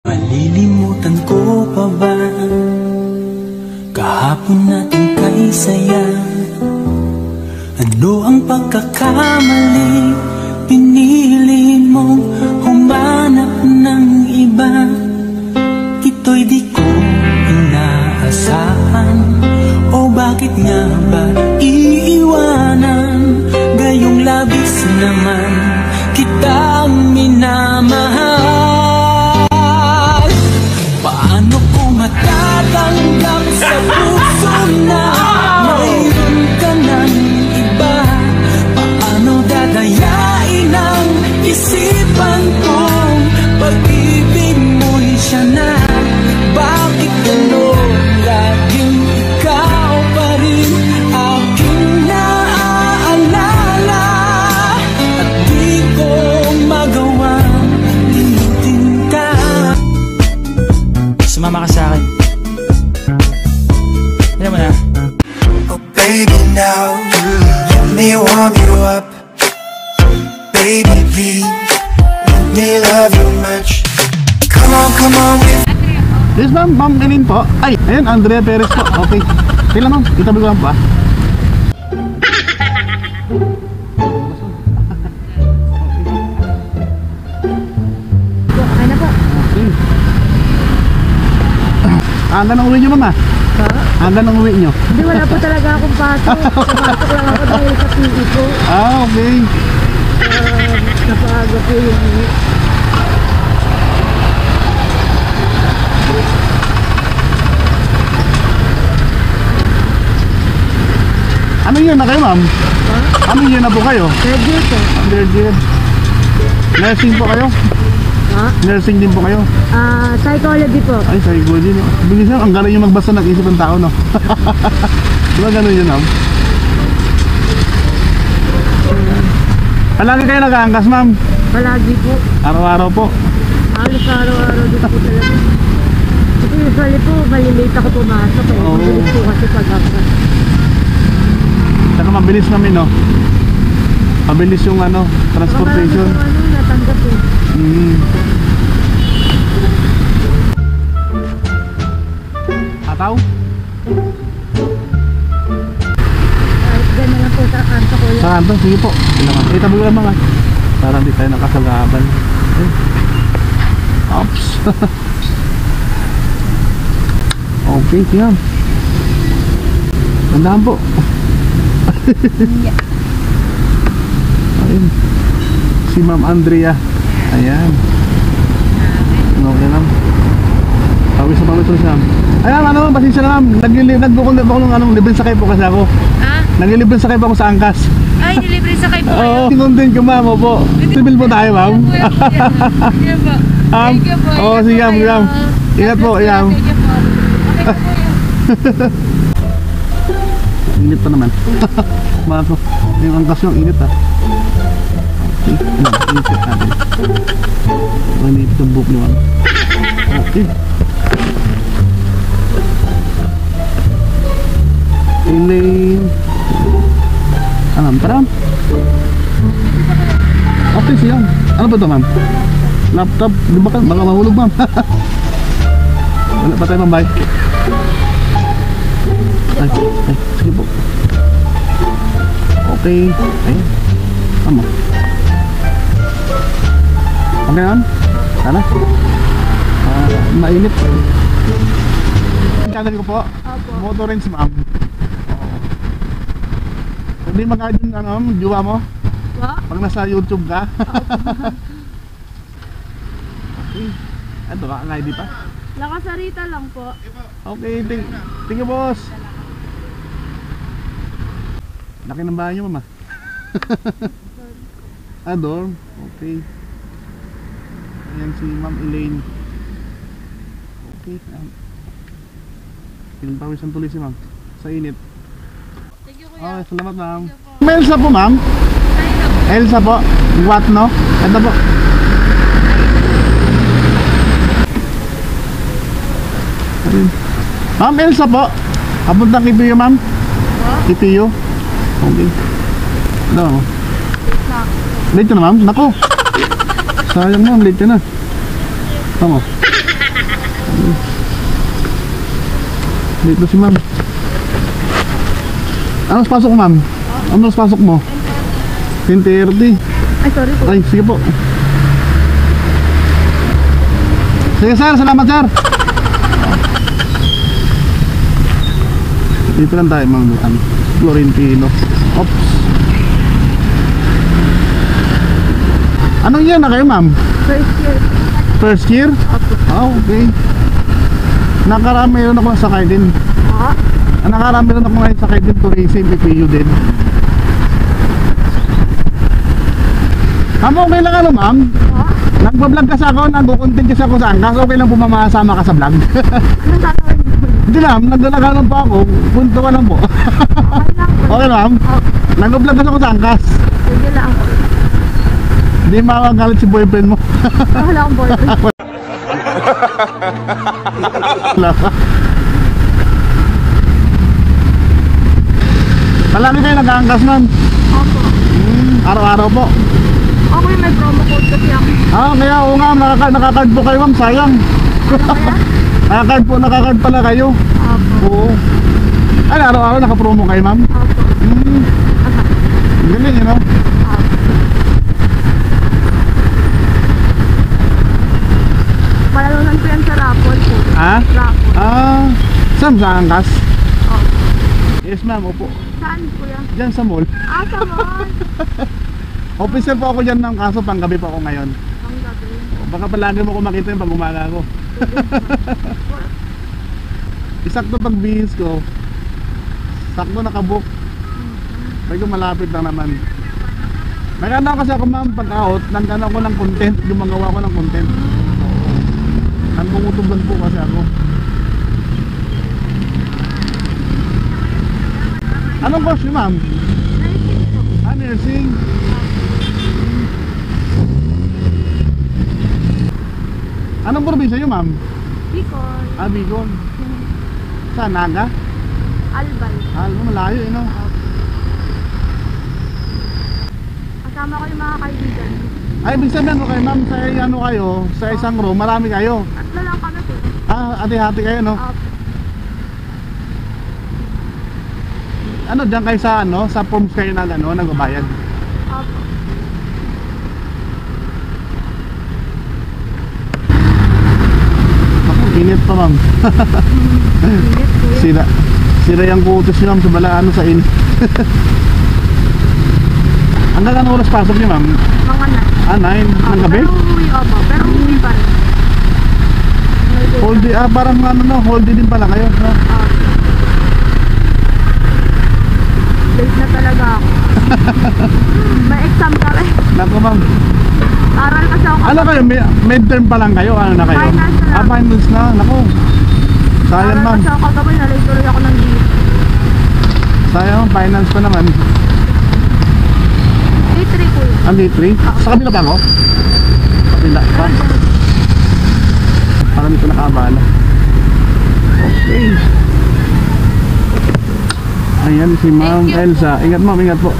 Malilimutan ko pa ba kahapon natin kay saya? Ano ang pagkakamali? Pinili mong humanap ng iba. Ito'y di ko inaasahan. O bakit nga ba iiwanan? Gayong labis naman kitang minamahal. Paano ko matatanggap sa puso na mayroon ka ng iba? Paano dadayain ang isipan kong pag-ibig mo'y siya na? Bakit gano'n laging ikaw pa rin aking naaalala? At di ko magawang limutin ka. Sumama ka sa akin. Alam mo na. Oh baby now, let me warm you up. Baby please, let me love you much. Come on with. Yes ma'am, ma'am Elin po. Ay, ayun, Andrea Perez po. Okay. Kailan ma'am, itabi ko lang pa. Okay na po. Okay. Hanggang ang uwi nyo ma'am ah? Ha? Hanggang ang uwi nyo? Hindi, wala po talaga akong pasok. Pumasok lang ako dahil sa PE ko. Ah, okay. Napaaga po yung Ano yun na kayo ma'am? Ano yun na po kayo? third year po. Third year. Nursing po kayo? Ha? Nursing din po kayo? Psychology po. Ay, psychology. Bilisan, ang galing yung magbasa ng isip ng tao, no? Diba ganun yun, ma'am? Palagi kayo nag-aangkas, ma'am? Palagi po. Araw-araw po? Halos araw-araw din po talaga. Kasi usually po, malilate ako pumasok eh. Oo. Mabilis po kasi pag-angkas. Saka mabilis namin, no? Mabilis yung ano, transportation. Saka marami yung natanggap eh. Ataw? Kahit gano'n lang po sa kanto ko lang. Sa kanto, sige po. Eh, tabi ko lang mga. Para hindi tayo nakasagaban. Oops. Okay, siya. Tandaan po. Ayun. Si Ma'am Andrea. Ayan. Okay lang. Pawis na pawis siya. Ayan, ano, pasensya na ma'am. Nagbukong ng anong libre sakay po kasi ako. Ah? Naglilibre sakay po ako sa Angkas. Ay, delivery sakay po Oo, kayo? content ko ma'am, opo. Sibil po tayo ma'am. Sige po. Thank you po. Oo, sige ma'am. Ingat po, ayan. Thank you po. Okay po. Init pa naman. Mako, yung Angkas yung init ah. Okay, init natin. Init yung book naman. Okay. Elaine. Alam, parang. Okay siya. Ano ba ito ma'am? Laptop. Di ba ka? Baka mahulog ma'am. Wala pa tayo ma'am. Ay, sige po. Okay. Ayun. Tama. Okay ma'am? Sana? Mainit. Channel ko po. Motorins ma'am. Hindi mag-add yung ano, jowa mo? What? Pag nasa YouTube ka? Okay. Ano ka? Ang ID pa? Nakasarita lang po. Okay, thank you boss. Laki ng bahay nyo mama. Dorm. Okay. Ayan si Ma'am Elaine. Okay. Pinapawisan tuloy si ma'am sa init. Thank you, kuya. Okay, salamat ma'am. Elsa po ma'am? Elsa po. What no? Ito po. Ma'am Elsa po. Papuntang Kipiyo ma'am. Kipiyo. Okay. Ano? Late na ma'am? Nako. Sayang ma'am, late na. Tama. Dito si ma'am. Anong pasok ma'am? Anong pasok mo? 10:30. Ay, sorry po. Ay, sige po. Sige sir, salamat sir. Dito lang tayo ma'am. Florentino. Oops. Anong year na kayo ma'am? First year. First year? Opo. Ah, okay. Nakarami rin ako sakay din. Ah, Nakarami rin ako ngayon sakay din. Tourism, PPU din. Ma'am, okay lang ano ma'am? ah. Nagbablog kasi ako, nag-content kasi ako sa angkas. Okay lang pumamasama ka sa vlog. Ano tatawin mo? Hindi ma'am, naglalagalan pa ako. Punto ka lang po. Okay lang po. Okay ma'am? Oh, Nag-vlog kasi ako sa angkas. sige lang po. Hindi makagalit si boyfriend mo. Wala akong boyfriend. Wala ka. Palagi kayo nag-aangkas ma'am. Opo. Araw-araw po. Okay, may promo code kasi ako. Ah, kaya oo nga, nakakard po kayo ma'am, sayang. Nakakard pala kayo. Opo. Oo. Ay, araw-araw naka-promo kayo ma'am. Opo. Galing, you know? Palalunan ko yan sa raffle po. Ha? Raffle. Ah, saan sa angkas? Opo. Yes ma'am, opo. Saan po yan? Diyan sa mall. Ah, sa mall. Officer po ako dyan ng kaso, panggabi po ako ngayon. Ang gabi. Baka palagi mo ko makita yung pag umaga ko. Isakto pag bihis ko, sakto nakabook. Medyo malapit lang naman. Naganda kasi ako ma'am, pag out, naganda ko ng content, gumagawa ko ng content. Nagmungutublan po kasi ako. Anong course niyo ma'am? Nursing po. Ah, nursing. Anong probinsya niyo ma'am? Bicol. Ah, Bicol. Saan? Naga? Albay. Ah, malayo eh no? Kasama ko yung mga kaibigan. Ay, ibig sabihin ano kayo ma'am, sa ano kayo, sa isang room, marami kayo. Tatlo lang kami po. Ah, ati-hati kayo no? Opo. Ano, diyan kayo sa ano, sa forms kayo na ano, nagbabayad. Opo. Ako, init pa ma'am. Init po yun. Sira yung kutos niyo ma'am sa balaan sa init. Hanggang anong oras pasok niyo ma'am? Mga na. Ah, 9 ng gabi? Pero uuwi, opo. Pero uuwi pa rin. Whole day, ah, parang ano no, whole day din pala kayo, no? Late na talaga ako. May exam ka rin. Naku ma'am. Aral kasi ako. Ano kayo, midterm pa lang kayo? Ano na kayo? Finals na lang. Ah, finals na, naku. Sayang Aral ma'am. kasi ako kagabi. Nalate tuloy ako ng leave. Sayang, finance pa naman. Day 3 po yun. Ang day 3? Sa kabila pa ako? Kabila pa? Parang hindi ko nakaabala. Okay. Ayan si Ma'am Elsa. Ingat ma'am, ingat po.